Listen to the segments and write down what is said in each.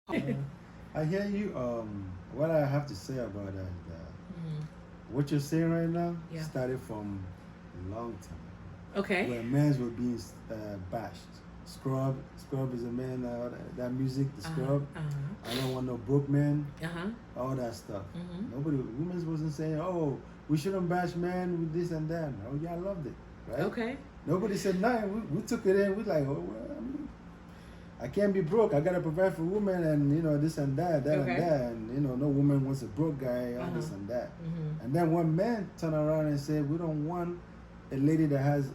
I hear you. What I have to say about that is that what you're saying right now Yeah. started from a long time Okay. where men were being bashed. Scrub is a man. That music, the Uh-huh. scrub. Uh-huh. I don't want no broke man. Uh-huh. All that stuff. Mm-hmm. Nobody, women wasn't saying, "Oh, we shouldn't bash men with this and that." Oh, yeah, I loved it, right? Okay. Nobody said nothing. We took it in. We like, oh, well, I mean, I can't be broke. I gotta provide for women, and this and that Okay. and that, and no woman wants a broke guy, all this and that. Mm-hmm. And then one man turn around and say, we don't want a lady that has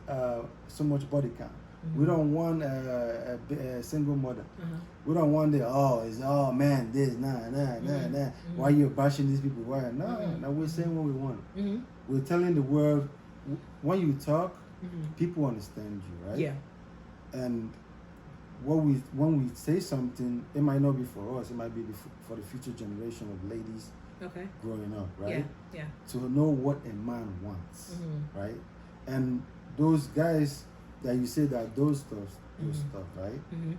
so much body count. We don't want a single mother. Uh-huh. We don't want it's all man this nah. Why you bashing these people? Why no? We're saying what we want. Mm-hmm. We're telling the world when you talk, Mm-hmm. people understand you, right? Yeah. And when we say something, it might not be for us. It might be for the future generation of ladies Okay. growing up, right? Yeah. To know what a man wants, Mm-hmm. right? And those guys that you say that those stuff, right? Mm-hmm.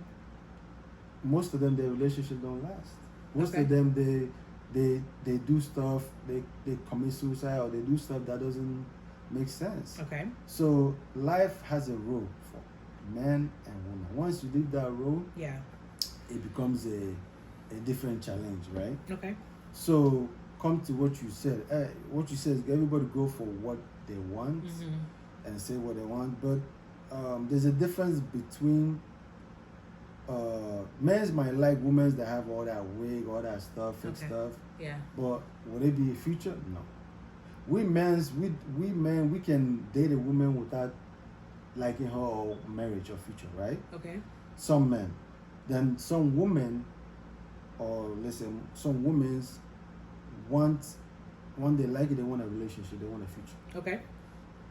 Most of them, their relationship don't last. Most Okay. of them, they do stuff. They commit suicide or they do stuff that doesn't make sense. Okay. So life has a role for man and woman. Once you leave that role, Yeah. it becomes a different challenge, right? Okay. So come to what you said. What you said is everybody go for what they want Mm-hmm. and say what they want, but there's a difference between men might like women that have all that wig, all that stuff, fake Okay. stuff, Yeah. but would it be a future? No. We men, we can date a woman without liking her or marriage or future, right? Okay. Some men. Then some women, or listen, some women want, when they like it, they want a relationship, they want a future. Okay.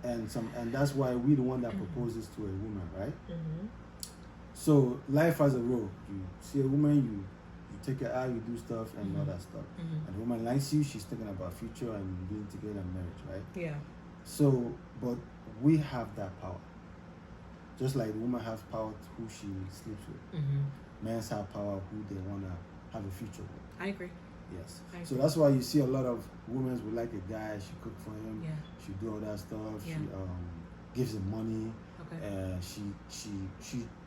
And that's why we the one that proposes to a woman, right? Mm-hmm. So life has a role. You see a woman, you take her out, you do stuff and all that stuff. Mm-hmm. And the woman likes you, she's thinking about future and being together and marriage, right? Yeah. So, but we have that power. Just like the woman has power to who she sleeps with. Mm-hmm. Men have power who they want to have a future with. I agree. Yes. I So agree. I see a lot of women would like a guy, she cook for him, Yeah. she do all that stuff, Yeah. she gives him money. Okay.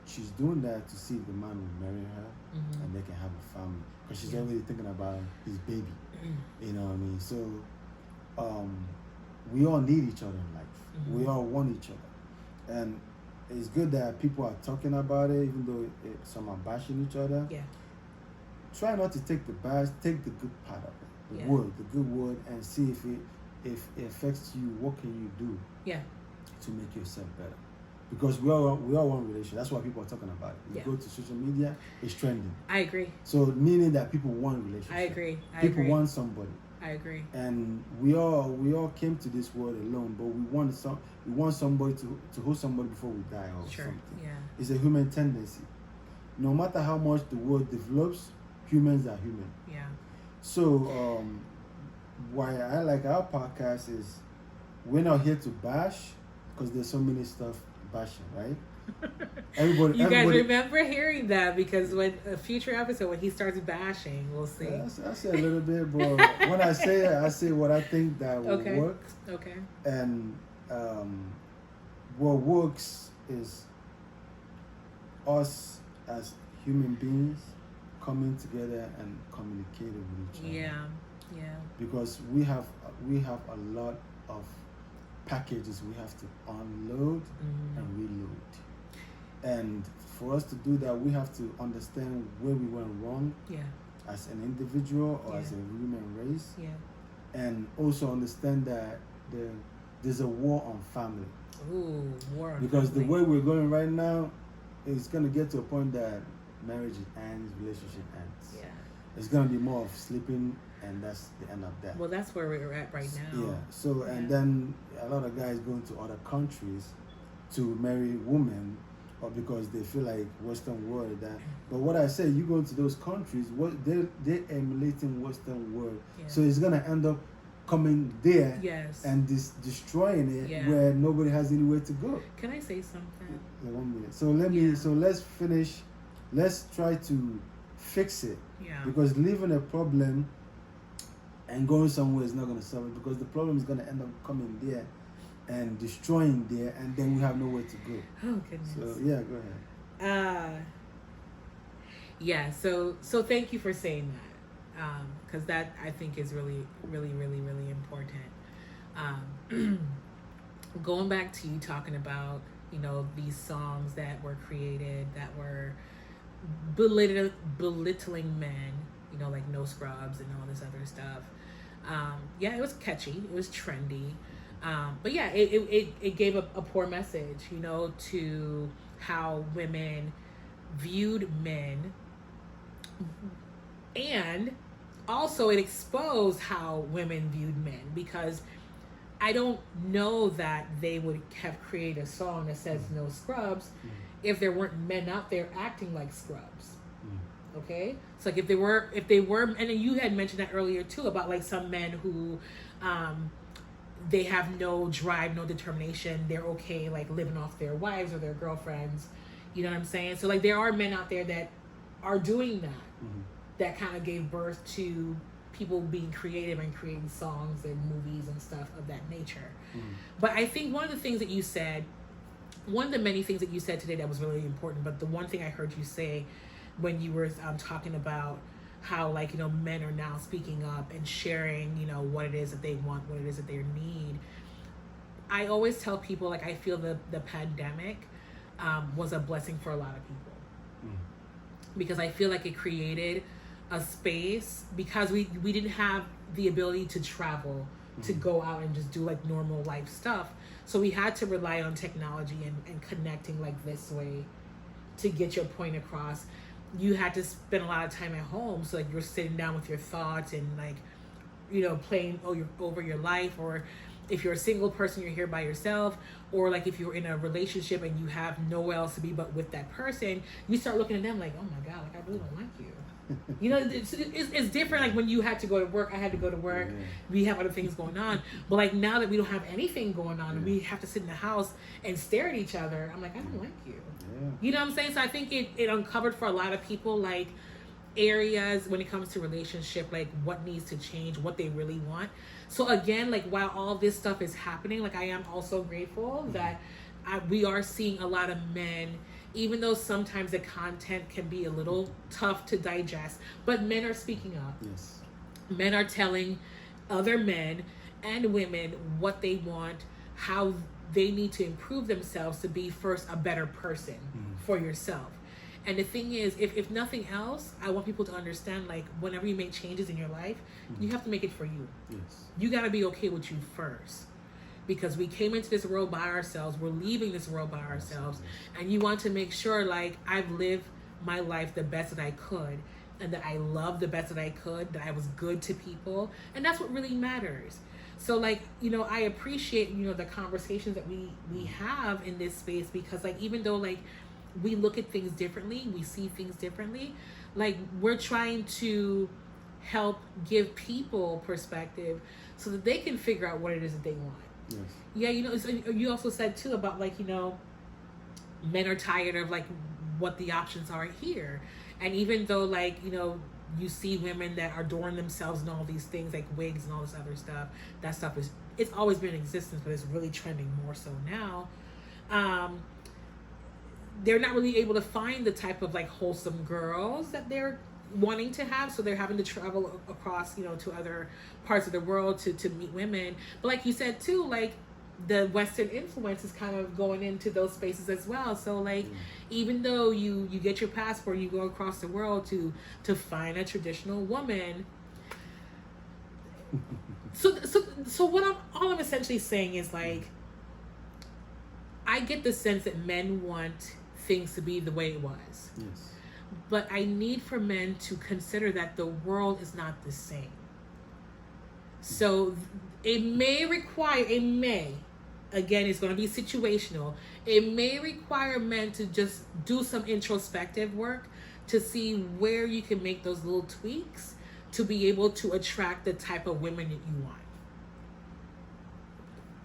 She's doing that to see if the man will marry her Mm-hmm. and they can have a family. Because she's Yeah. already thinking about his baby. Mm-hmm. You know what I mean? So we all need each other in life. Mhm. We all want each other. And it's good that people are talking about it, even though some are bashing each other. Yeah. Try not to take the bad, take the good part of it, the Yeah. word, the good word, and see if it affects you. What can you do Yeah. to make yourself better? Because we all want relationship. That's why people are talking about it. You Yeah. go to social media, it's trending. I agree. So meaning that people want relationship. I agree. I People agree. want somebody. I agree. And we all came to this world alone, but we want somebody to hold somebody before we die or Sure. something. Yeah. It's a human tendency. No matter how much the world develops, humans are human. Yeah. So why I like our podcast is we're not here to bash because there's so many stuff bashing, right? You guys everybody remember hearing that because when a future episode when he starts bashing, we'll see. I say a little bit, but when I say it, I say what I think that will Okay. work. Okay. And what works is us as human beings coming together and communicating with each other. Yeah. Yeah. Because we have a lot of packages we have to unload Mm-hmm. and reload. And for us to do that, we have to understand where we went wrong Yeah. as an individual or as a Yeah. human race, Yeah. and also understand that there's a war on family. Ooh, war on Because the family. way we're going right now, it's going to get to a point that marriage ends, relationship ends. Yeah. It's going to be more of sleeping, and that's the end of that. Well, that's where we're at right now. Yeah. So, and Yeah. then a lot of guys going to other countries to marry women, or because they feel like Western world. That, but what I say, you go to those countries, what they're emulating Western world. Yeah. So it's gonna end up coming there Yes. and destroying it, Yeah. where nobody has anywhere to go. Can I say something? Like 1 minute. So Yeah. let's finish. Let's try to fix it. Yeah. Because leaving a problem and going somewhere is not going to solve it, because the problem is going to end up coming there and destroying there, and then we have nowhere to go. Oh goodness. So yeah, go ahead. Yeah. So thank you for saying that, because that I think is really, really, really, really important. Going back to you talking about, you know, these songs that were created that were belittling men, you know, like No Scrubs and all this other stuff. Yeah, it was catchy, it was trendy, but yeah, it gave a poor message, you know, to how women viewed men, and also it exposed how women viewed men, because I don't know that they would have created a song that says No Scrubs if there weren't men out there acting like scrubs. Okay, so like if they were, and then you had mentioned that earlier too about like some men who, they have no drive, no determination. They're okay like living off their wives or their girlfriends. You know what I'm saying? So like there are men out there that are doing that, that kind of gave birth to people being creative and creating songs and movies and stuff of that nature. But I think one of the things that you said, one of the many things that you said today that was really important, but the one thing I heard you say when you were talking about how, like, you know, men are now speaking up and sharing, you know, what it is that they want, what it is that they need. I always tell people, like, I feel the pandemic was a blessing for a lot of people. Because I feel like it created a space, because we didn't have the ability to travel, to go out and just do like normal life stuff. So we had to rely on technology and connecting like this way to get your point across. You had to spend a lot of time at home, so like you're sitting down with your thoughts and like, you know, playing over your life, or if you're a single person, you're here by yourself, or like if you're in a relationship and you have nowhere else to be but with that person, you start looking at them like, oh my God, like I really don't like you. You know, it's different. Like when you had to go to work, I had to go to work. We have other things going on, but like now that we don't have anything going on and we have to sit in the house and stare at each other, I'm like, I don't like you. You know what I'm saying? So I think it uncovered for a lot of people like areas when it comes to relationship, like what needs to change, what they really want. So again, like while all this stuff is happening, like I am also grateful that we are seeing a lot of men, even though sometimes the content can be a little tough to digest, but men are speaking up. Yes. Men are telling other men and women what they want, how they need to improve themselves to be first a better person for yourself. And the thing is, if nothing else, I want people to understand, like, whenever you make changes in your life, you have to make it for you. Yes. You got to be okay with you first. Because we came into this world by ourselves, we're leaving this world by ourselves, and you want to make sure, like, I've lived my life the best that I could, and that I loved the best that I could, that I was good to people, and that's what really matters. So, like, you know, I appreciate, you know, the conversations that we have in this space, because, like, even though, like, we look at things differently, we see things differently, like, we're trying to help give people perspective so that they can figure out what it is that they want. Yes. Yeah, you know, so you also said too about, like, you know, men are tired of like what the options are here, and even though, like, you know, you see women that are adorn themselves and all these things like wigs and all this other stuff, that stuff it's always been in existence, but it's really trending more so now. They're not really able to find the type of like wholesome girls that they're wanting to have, so they're having to travel across, you know, to other parts of the world to meet women. But like you said too, like the Western influence is kind of going into those spaces as well. So like even though you get your passport, you go across the world to find a traditional woman. So what I'm essentially saying is, like, I get the sense that men want things to be the way it was. Yes. But I need for men to consider that the world is not the same. So it may, again, it's going to be situational. It may require men to just do some introspective work to see where you can make those little tweaks to be able to attract the type of women that you want.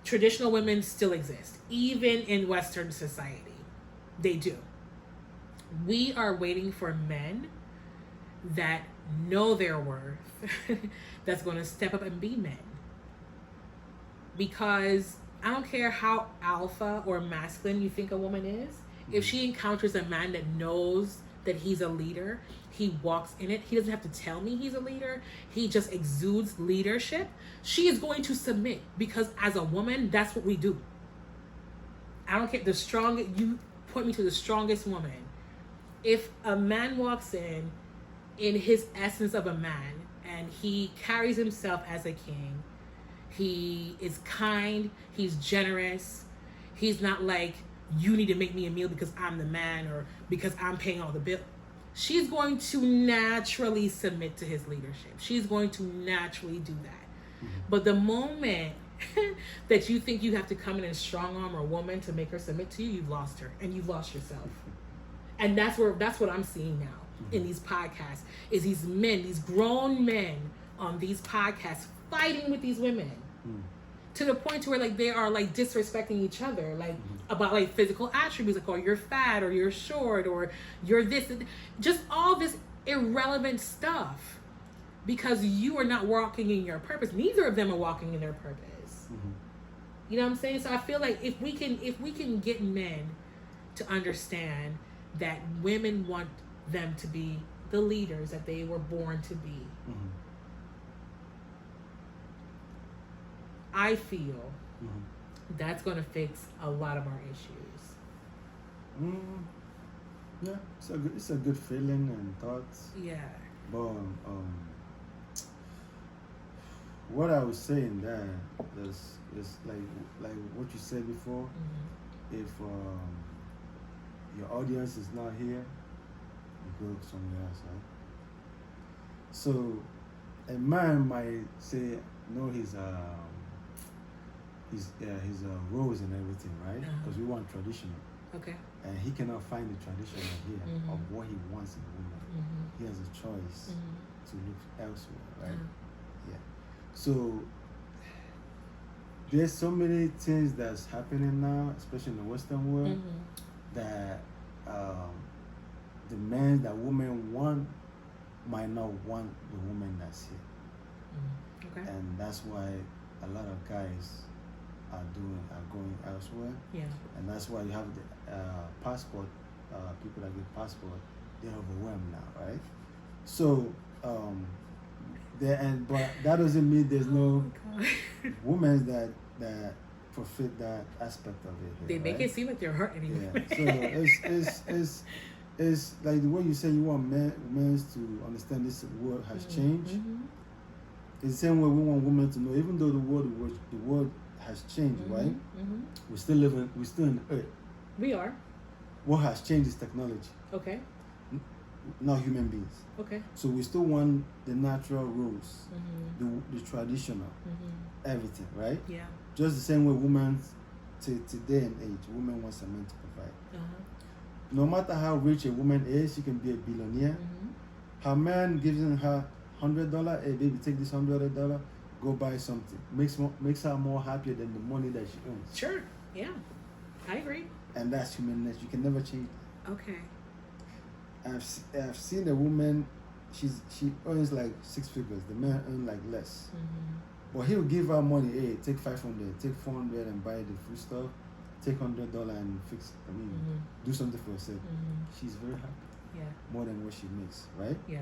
Traditional women still exist, even in Western society. They do. We are waiting for men that know their worth, that's going to step up and be men. Because I don't care how alpha or masculine you think a woman is, if she encounters a man that knows that he's a leader, he walks in it, he doesn't have to tell me he's a leader, he just exudes leadership, she is going to submit, because as a woman, that's what we do. I don't care, you point me to the strongest woman. If a man walks in his essence of a man, and he carries himself as a king, he is kind, he's generous, he's not like, you need to make me a meal because I'm the man or because I'm paying all the bill. She's going to naturally submit to his leadership. She's going to naturally do that. But the moment that you think you have to come in and strong arm a woman to make her submit to you, you've lost her and you've lost yourself. And that's what I'm seeing now in these podcasts, is these men, these grown men on these podcasts fighting with these women to the point to where like they are like disrespecting each other, like about like physical attributes, like, oh, you're fat or you're short or you're this, just all this irrelevant stuff, because you are not walking in your purpose. Neither of them are walking in their purpose. You know what I'm saying? So I feel like if we can get men to understand that women want them to be the leaders that they were born to be, I feel that's going to fix a lot of our issues. Yeah, it's a good feeling and thoughts. Yeah. But what I was saying there is like what you said before. If your audience is not here, you go somewhere else, right? So a man might say, no, he's roles and everything, right? Because we want traditional. Okay. And he cannot find the traditional here of what he wants in a woman. He has a choice to look elsewhere, right? Yeah. So there's so many things that's happening now, especially in the Western world, that the men that women want might not want the woman that's here. Okay. And that's why a lot of guys are going elsewhere. Yeah. And that's why you have the passport, people that get passport, they're overwhelmed now, right? So but that doesn't mean there's no women that profit that aspect of it. They make it seem like they're hurting you. Yeah. So it's like the way you say you want men to understand this world has changed. It's the same way we want women to know, even though the world has changed, right? We're still in the earth. We are. What has changed is technology. Okay. Not human beings. Okay. So we still want the natural rules, the traditional, everything, right? Yeah. Just the same way women today and age, women wants a man to provide. No matter how rich a woman is, she can be a billionaire. Her man gives her $100, hey baby, take this $100, go buy something. Makes her more happier than the money that she earns. Sure. Yeah. I agree. And that's human nature. You can never change that. Okay. I've seen a woman, she earns like 6 figures. The man earns like less. But he'll give her money, hey, take 500, take 400 and buy the food stuff, take $100 and do something for herself. She's very happy. Yeah. More than what she makes, right? Yeah.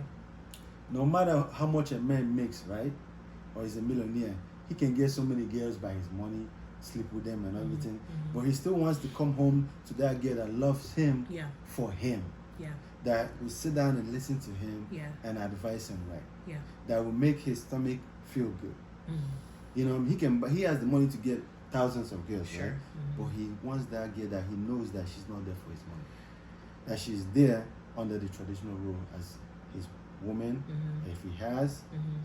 No matter how much a man makes, right? Or he's a millionaire, he can get so many girls by his money, sleep with them and everything. But he still wants to come home to that girl that loves him for him. Yeah. That will sit down and listen to him and advise him right. Yeah. That will make his stomach feel good. You know, he has the money to get thousands of girls, right? But he wants that girl that he knows that she's not there for his money. That she's there under the traditional rule as his woman. If he has,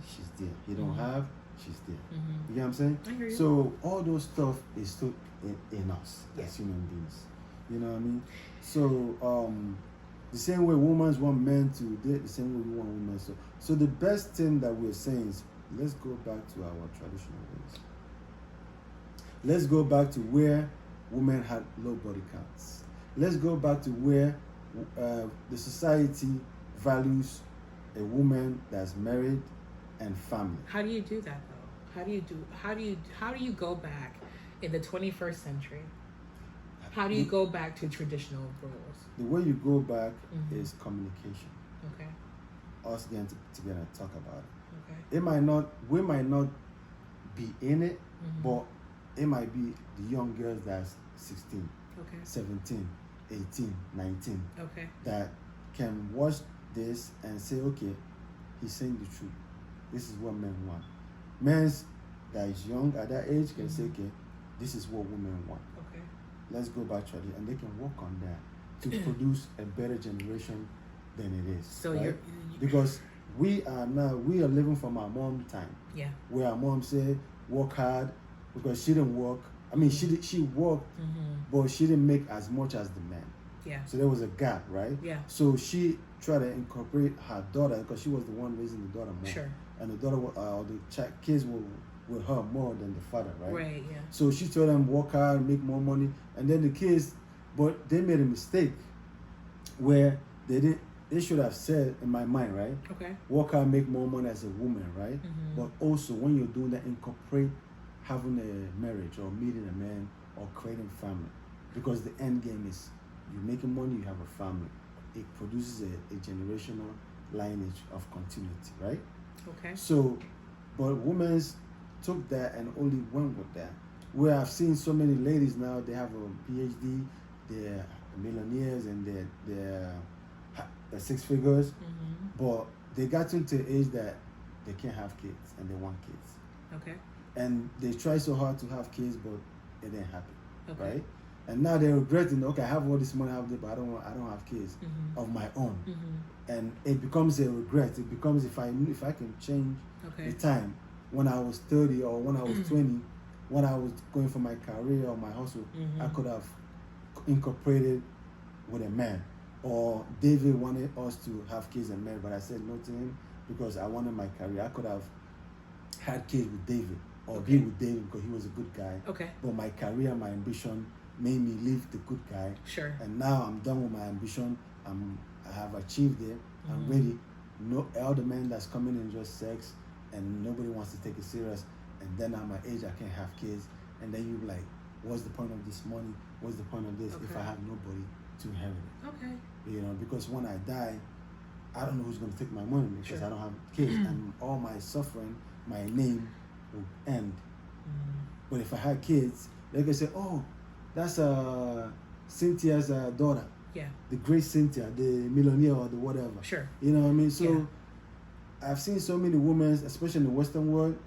she's there. He don't have, she's there. You get what I'm saying? I agree. So all those stuff is still in us as human beings. You know what I mean? So the same way women want men to date, the same way we want women. So the best thing that we're saying is, let's go back to our traditional ways. Let's go back to where women had low body counts. Let's go back to where the society values a woman that's married and family. How do you do that though? How do you go back in the 21st century? How do you go back to traditional roles? The way you go back is communication. Okay. Us getting together and talk about it. Okay. We might not be in it, but it might be the young girls that's 16, Okay. 17, 18, 19 Okay. that can watch this and say, okay, he's saying the truth. This is what men want. Men that is young at that age can say, okay, this is what women want. Okay. Let's go back to it, and they can work on that to produce a better generation than it is. So right? you're Because we are living from our mom time. Yeah. Where our mom said work hard because she didn't work. I mean, she worked, but she didn't make as much as the man. Yeah. So there was a gap, right? Yeah. So she tried to incorporate her daughter because she was the one raising the daughter more. Sure. And the daughter, kids were with her more than the father, right? Right. Yeah. So she told them work hard, make more money, and then the kids, but they made a mistake where they should have said, in my mind, right? Okay. Work hard, make more money as a woman, right? But also when you're doing that, incorporate having a marriage or meeting a man or creating family, because the end game is you're making money, you have a family. It produces a generational lineage of continuity, right? Okay. So, but women took that and only went with that. Where I've seen so many ladies now, they have a PhD, they're millionaires and they're six figures, but they got into the age that they can't have kids and they want kids. Okay. And they try so hard to have kids, but it didn't happen, Okay. right? And now they're regretting, okay, I have all this money, but I don't have kids of my own. And it becomes a regret. It becomes if I can change Okay. the time when I was 30 or when I was 20, when I was going for my career or my hustle, I could have incorporated with a man. Or David wanted us to have kids and marry, but I said no to him because I wanted my career. I could have had kids with David or be with David because he was a good guy. Okay. But my career, my ambition made me leave the good guy. Sure. And now I'm done with my ambition. I have achieved it. I'm ready. No, all the men that's coming in just sex, and nobody wants to take it serious. And then at my age, I can't have kids. And then you're like, what's the point of this money? What's the point of this if I have nobody to inherit it? Okay. You know, because when I die, I don't know who's going to take my money because I don't have kids, and all my suffering, my name will end. But if I had kids, they can say, "Oh, that's Cynthia's daughter." Yeah. The great Cynthia, the millionaire or the whatever. Sure. You know what I mean? So I've seen so many women, especially in the Western world,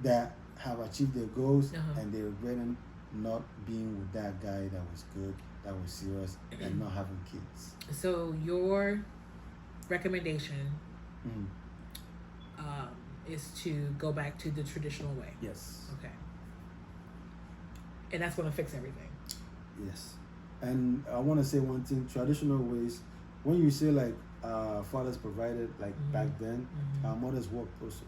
that have achieved their goals and they're regretting not being with that guy that was good, that was serious, and not having kids. So your recommendation is to go back to the traditional way. Yes. Okay. And that's going to fix everything. Yes. And I want to say one thing, traditional ways, when you say like fathers provided, like back then, our mothers worked also.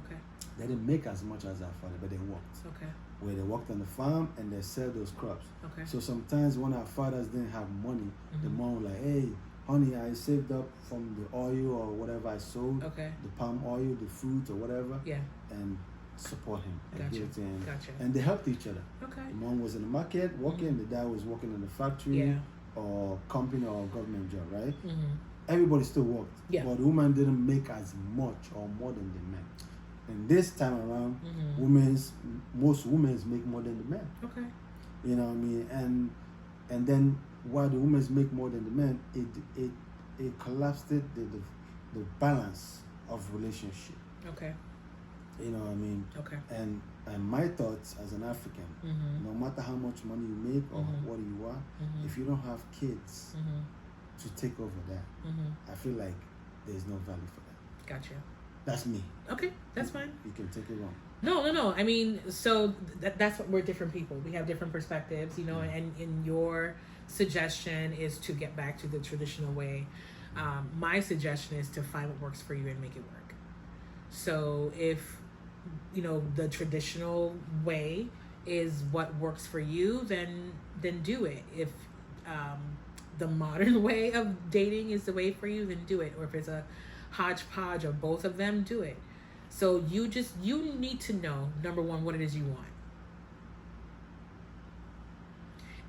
Okay. They didn't make as much as our father, but they worked. Okay. Where they worked on the farm and they sell those crops. Okay. So sometimes when our fathers didn't have money, the mom was like, hey, honey, I saved up from the oil or whatever I sold, Okay. the palm oil, the fruit or whatever, Yeah. and support him and Gotcha. give it to him. Gotcha. And they helped each other. Okay. The mom was in the market working, the dad was working in the factory or company or government job, right? Everybody still worked, but the woman didn't make as much or more than the men. And this time around, most women make more than the men. Okay. You know what I mean? And then while the women make more than the men, it collapsed the balance of relationship. Okay. You know what I mean? Okay. And my thoughts as an African, no matter how much money you make or what you are, if you don't have kids to take over that, I feel like there's no value for that. Gotcha. That's me. Okay, that's fine. You can take it wrong. No. I mean, so that's what we're different people. We have different perspectives, you know, and in your suggestion is to get back to the traditional way. My suggestion is to find what works for you and make it work. So if, you know, the traditional way is what works for you, then do it. If the modern way of dating is the way for you, then do it. Or if it's a hodgepodge of both of them, do it. So you need to know, number one, what it is you want.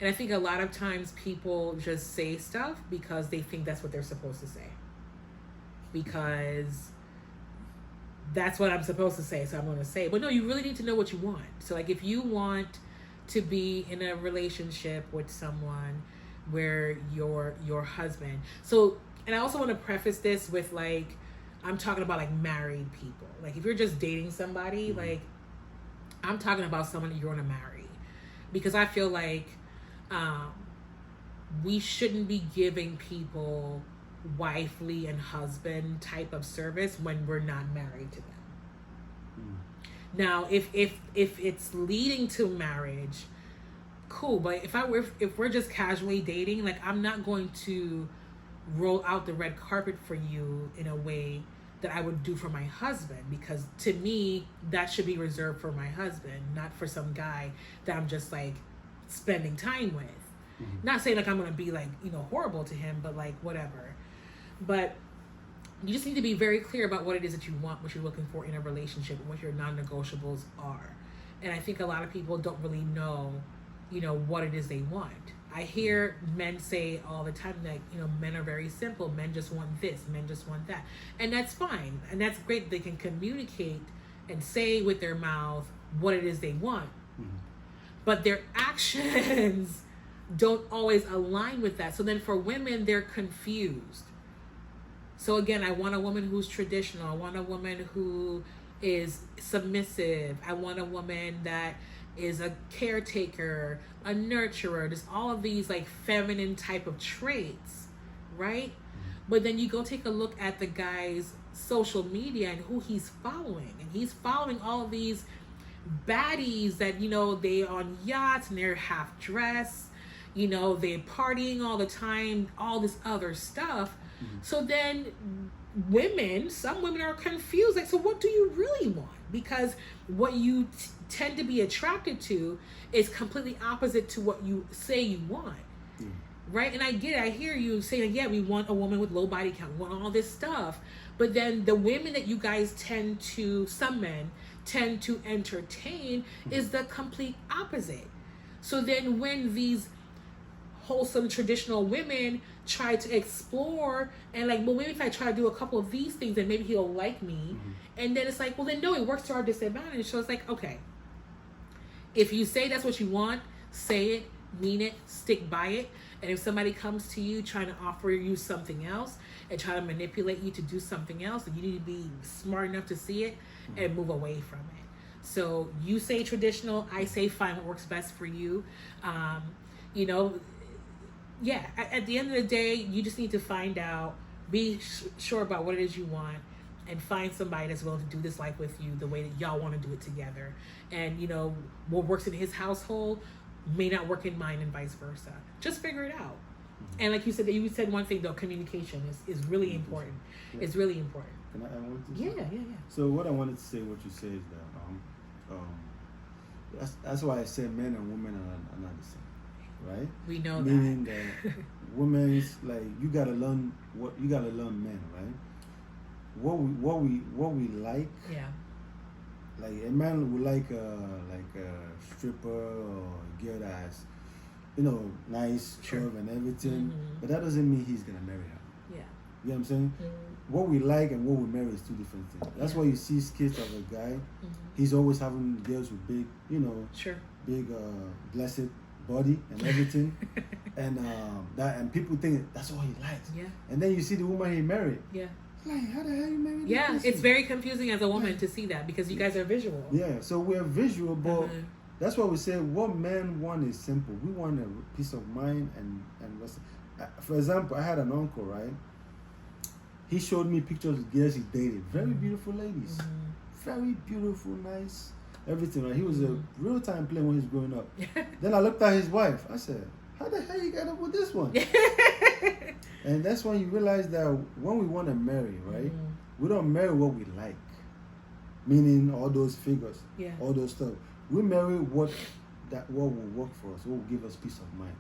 And I think a lot of times people just say stuff because they think that's what they're supposed to say. Because that's what I'm supposed to say, so I'm going to say it. But no, you really need to know what you want. So like if you want to be in a relationship with someone where your husband. So, and I also want to preface this with like, I'm talking about like married people. Like if you're just dating somebody, like I'm talking about someone that you're going to marry. Because I feel like we shouldn't be giving people wifely and husband type of service when we're not married to them. Now, if it's leading to marriage, cool. But if we're just casually dating, like I'm not going to roll out the red carpet for you in a way that I would do for my husband, because to me that should be reserved for my husband, not for some guy that I'm just like spending time with. Not saying like I'm gonna be like, you know, horrible to him, but like whatever. But you just need to be very clear about what it is that you want, what you're looking for in a relationship, and what your non-negotiables are. And I think a lot of people don't really know, you know, what it is they want. I hear men say all the time that, you know, men are very simple. Men just want this. Men just want that. And that's fine. And that's great. They can communicate and say with their mouth what it is they want. But their actions don't always align with that. So then for women, they're confused. So again, I want a woman who's traditional. I want a woman who is submissive. I want a woman that is a caretaker, a nurturer. There's all of these like feminine type of traits, right? But then you go take a look at the guy's social media and who he's following. And he's following all of these baddies that, you know, they on yachts and they're half dressed, you know, they're partying all the time, all this other stuff. So then some women are confused. Like, so what do you really want? Because what you tend to be attracted to is completely opposite to what you say you want. Right? And I get it. I hear you saying, yeah, we want a woman with low body count. We want all this stuff. But then the women that you guys some men tend to entertain is the complete opposite. So then when these wholesome traditional women try to explore and like, well, maybe if I try to do a couple of these things, then maybe he'll like me. And then it's like, well, then no, it works to our disadvantage. So it's like, okay, if you say that's what you want, say it, mean it, stick by it. And if somebody comes to you trying to offer you something else and try to manipulate you to do something else, then you need to be smart enough to see it and move away from it. So you say traditional, I say find what works best for you. You know, yeah, at the end of the day, you just need to find out, be sure about what it is you want, and find somebody that's willing to do this life with you the way that y'all want to do it together. And, you know, what works in his household may not work in mine and vice versa. Just figure it out. And like you said one thing, though, communication is really important. Yeah. It's really important. Can I add one to Yeah. So what I wanted to say, what you say is that that's why I say men and women are not the same. Right? We know Meaning that women's like you gotta learn men, right? What we like. Yeah. Like a man would like a stripper or a girl that's, you know, nice, curve and everything. But that doesn't mean he's gonna marry her. Yeah. You know what I'm saying? What we like and what we marry is two different things. That's why you see skits of a guy. He's always having girls with big, you know, big blessed body and everything, and people think that's what he likes. Yeah. And then you see the woman he married. Yeah. Like, how the hell you married? Yeah, it's very confusing as a woman to see that because you guys are visual. Yeah, so we're visual, but that's why we say what men want is simple. We want a peace of mind and for example, I had an uncle, right? He showed me pictures of girls he dated, very beautiful ladies, very beautiful, nice. Everything, right? He was a real time player when he was growing up. Then I looked at his wife. I said, how the hell you got up with this one? And that's when you realize that when we want to marry, right? We don't marry what we like. Meaning all those figures, all those stuff. We marry what will work for us, what will give us peace of mind.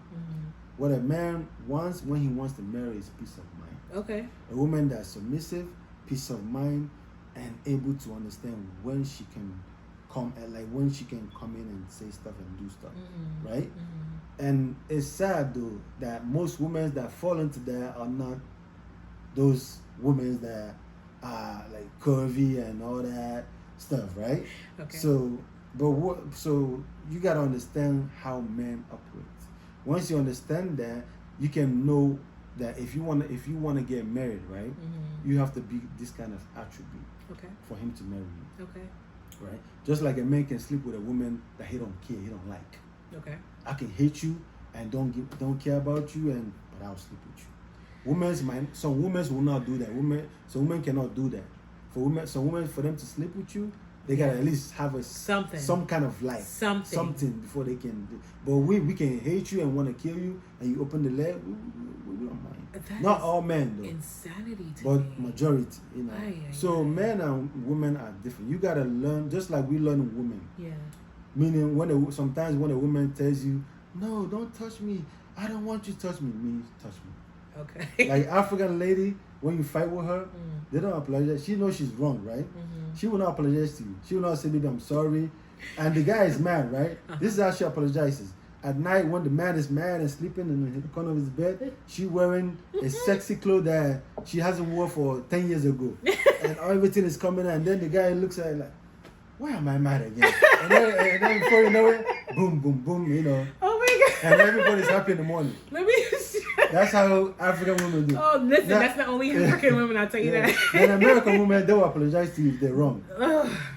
What a man wants when he wants to marry is peace of mind. Okay. A woman that's submissive, peace of mind, and able to understand when she can come and like when she can come in and say stuff and do stuff, right? And it's sad though that most women that fall into that are not those women that are like curvy and all that stuff, right? Okay. So you gotta understand how men operate. Once you understand that, you can know that if you wanna get married, right? You have to be this kind of attribute. Okay. For him to marry you. Okay. Right? Just like a man can sleep with a woman that he don't care, he don't like. Okay. I can hate you and don't care about you, but I'll sleep with you. Some women will not do that. Some women cannot do that. Some women for them to sleep with you, they gotta at least have some kind of life, something before they can do. But we can hate you and want to kill you, and you open the leg, we don't mind. Not all men though, insanity to but me. majority, you know. So men and women are different. You gotta learn, just like we learn women. Yeah. Meaning sometimes when a woman tells you, "No, don't touch me. I don't want you to touch me," means touch me. Okay. Like African lady, when you fight with her, they don't apologize. She knows she's wrong, right? She will not apologize to you. She will not say, "Baby, I'm sorry." And the guy is mad, right? This is how she apologizes. At night, when the man is mad and sleeping in the corner of his bed, she wearing a sexy clothes that she hasn't worn for 10 years ago. And everything is coming out. And then the guy looks at her like, why am I mad again? And then before you know it, boom, boom, boom, you know. Oh my God. And everybody's happy in the morning. Let me see. That's how African women do. Oh, listen, that's not only African women, I'll tell you that. Then American women, they will apologize to you if they're wrong.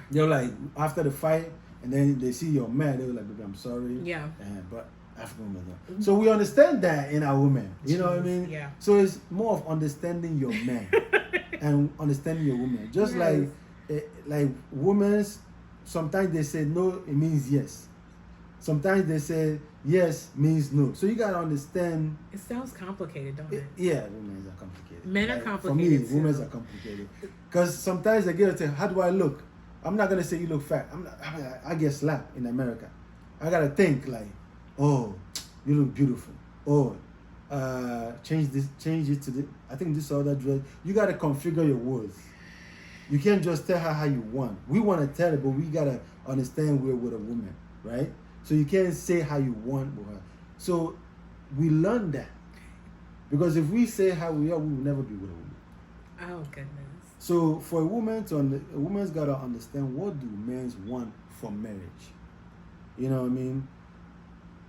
They're like, after the fight, and then they see you're mad, they're like, "Baby, I'm sorry." Yeah. But African women don't. So we understand that in our women. You know what I mean? Yeah. So it's more of understanding your man and understanding your woman. Just like women, sometimes they say no, it means yes. Sometimes they say yes means no. So you gotta understand. It sounds complicated, don't it? Yeah, women are complicated. Men are complicated. For me, women are complicated. Because sometimes they get to say, "How do I look?" I'm not gonna say you look fat. I get slapped in America. I gotta think like, "Oh, you look beautiful." Oh, change it to the. I think this or that dress. You gotta configure your words. You can't just tell her how you want. We want to tell her, but we gotta understand we're with a woman, right? So you can't say how you want with her. So we learn that, because if we say how we are, we will never be with a woman. Oh goodness. So for a woman's gotta understand, what do men want from marriage. You know what I mean?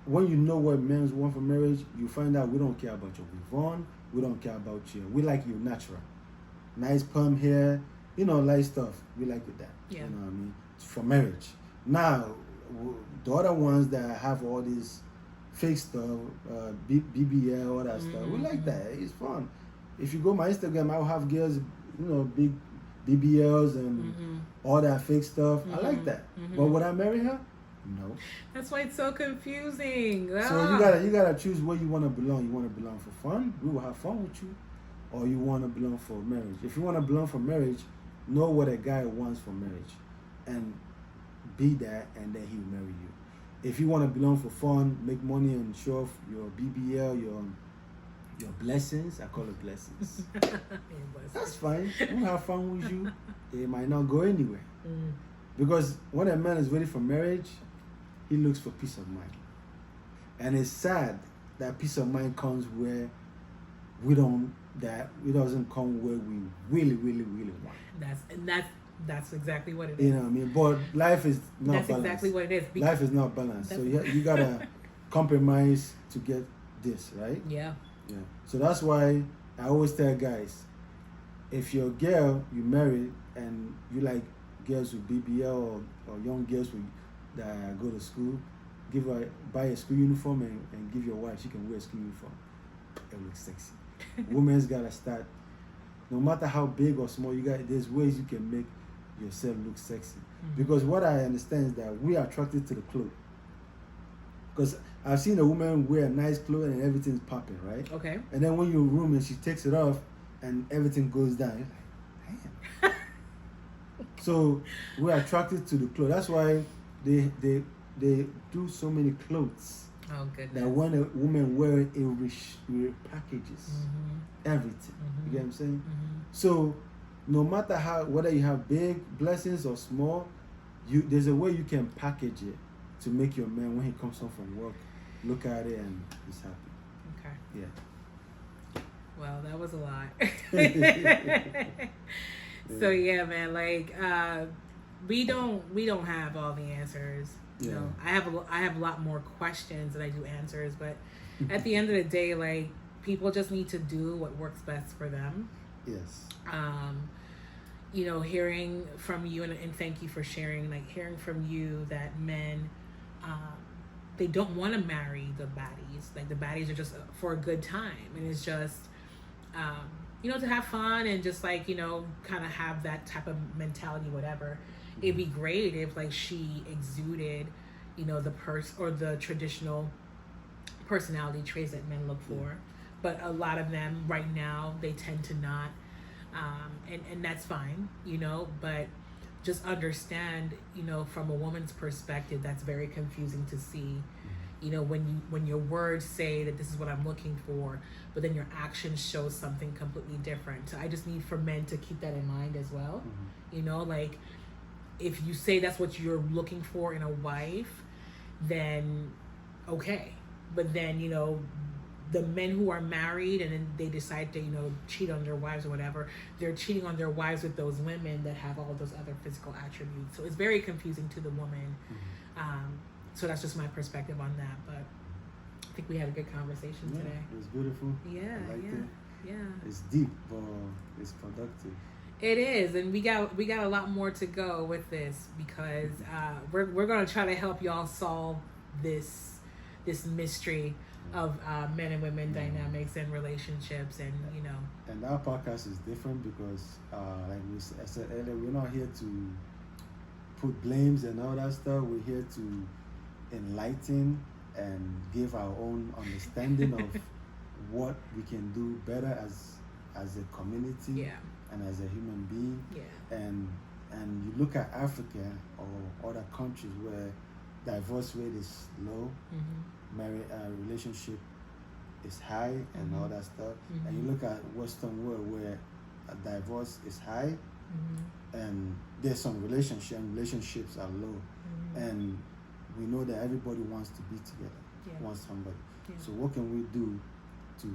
When you know what men want from marriage, you find out we don't care about your Yvonne, we don't care about you. We like you natural, nice perm hair, you know, light stuff. We like it that. Yeah. You know what I mean? For marriage. Now, the other ones that have all this fake stuff, BBL, all that stuff, we like that. It's fun. If you go my Instagram, I'll have girls, you know, big BBLs and all that fake stuff. I like that. But would I marry her? No. That's why it's so confusing. So you gotta choose where you want to belong. You want to belong for fun? We will have fun with you, or you want to belong for marriage. If you want to belong for marriage, know what a guy wants for marriage, and be that, and then he'll marry you. If you want to belong for fun, make money and show off your BBL, your blessings, I call it blessings. That's fine. We'll have fun with you. It might not go anywhere. Because when a man is ready for marriage, he looks for peace of mind. And it's sad that peace of mind comes where it doesn't come where we really, really, really want. That's exactly what it is. You know what I mean? But life is not That's balanced. exactly what it is. Life is not balanced. So you gotta compromise to get this, right? Yeah. Yeah. So that's why I always tell guys, if your girl you marry and you like girls with BBL or young girls that go to school, buy a school uniform and give your wife, she can wear a school uniform. It looks sexy. Women's gotta start. No matter how big or small there's ways you can make yourself look sexy. Because what I understand is that we are attracted to the clothes. Because I've seen a woman wear a nice clothes and everything's popping, right? Okay. And then when you're in a room and she takes it off and everything goes down, you're like, damn. So we're attracted to the clothes. That's why they do so many clothes. Oh, goodness. That when a woman wear it repackages everything. You get what I'm saying? So no matter how, whether you have big blessings or small, there's a way you can package it to make your man, when he comes home from work, look at it and he's happy. Okay. Yeah. Well, that was a lot. So yeah, man, like we don't have all the answers. You know, I have a lot more questions than I do answers, but at the end of the day, like, people just need to do what works best for them. Yes. You know, hearing from you, and thank you for sharing, like, hearing from you that men, they don't want to marry the baddies. Like, the baddies are just for a good time, and it's just, you know, to have fun and just, like, you know, kind of have that type of mentality, whatever. It'd be great if, like, she exuded, you know, the traditional personality traits that men look for. But a lot of them right now, they tend to not. And that's fine, you know, but just understand, you know, from a woman's perspective, that's very confusing to see, you know, when your words say that this is what I'm looking for, but then your actions show something completely different. So I just need for men to keep that in mind as well. You know, like, if you say that's what you're looking for in a wife, then okay. But then, you know, the men who are married and then they decide to, you know, cheat on their wives or whatever, they're cheating on their wives with those women that have all those other physical attributes. So it's very confusing to the woman. So that's just my perspective on that. But I think we had a good conversation today. It was beautiful. Yeah, I liked it. Yeah. It's deep, but it's productive. It is, and we got a lot more to go with this, because we're gonna try to help y'all solve this mystery of men and women dynamics and relationships, and, you know. And our podcast is different because, like I said earlier, we're not here to put blames and all that stuff. We're here to enlighten and give our own understanding of what we can do better as a community and as a human being. And you look at Africa or other countries where divorce rate is low, relationship is high, and all that stuff. And you look at Western world where divorce is high, and there's some relationships are low, and we know that everybody wants to be together, wants somebody. So what can we do to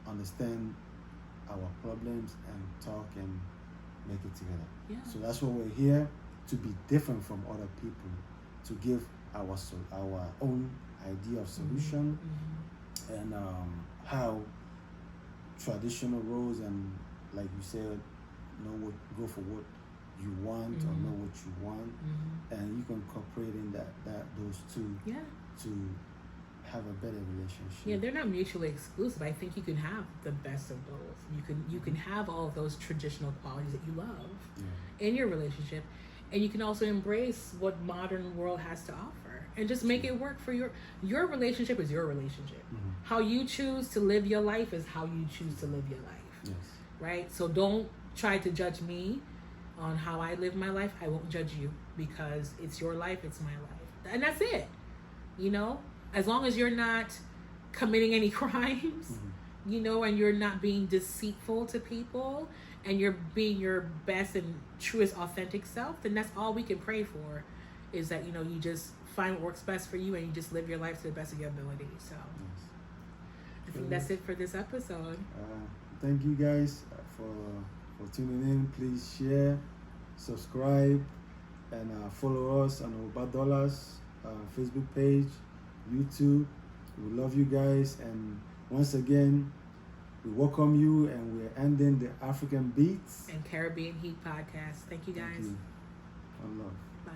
understand our problems and talk and make it together? So that's why we're here, to be different from other people, to give our own idea of solution, and how traditional roles, and, like you said, go for what you want, or know what you want, and you can incorporate in those two to have a better relationship. Yeah, they're not mutually exclusive. I think you can have the best of both. You can have all of those traditional qualities that you love in your relationship, and you can also embrace what modern world has to offer, and just make it work for your relationship is your relationship. How you choose to live your life is how you choose to live your life. Right? So don't try to judge me on how I live my life. I won't judge you, because it's your life, it's my life. And that's it. You know? As long as you're not committing any crimes, you know, and you're not being deceitful to people, and you're being your best and truest authentic self, then that's all we can pray for, is that, you know, you just find what works best for you and you just live your life to the best of your ability. So I think that's it for this episode. Thank you guys for tuning in. Please share, subscribe, and follow us on Oba Dollars Facebook page, YouTube. We love you guys, and once again, we welcome you, and we're ending the African Beats and Caribbean Heat podcast. Thank you guys. Thank you. One love. Bye.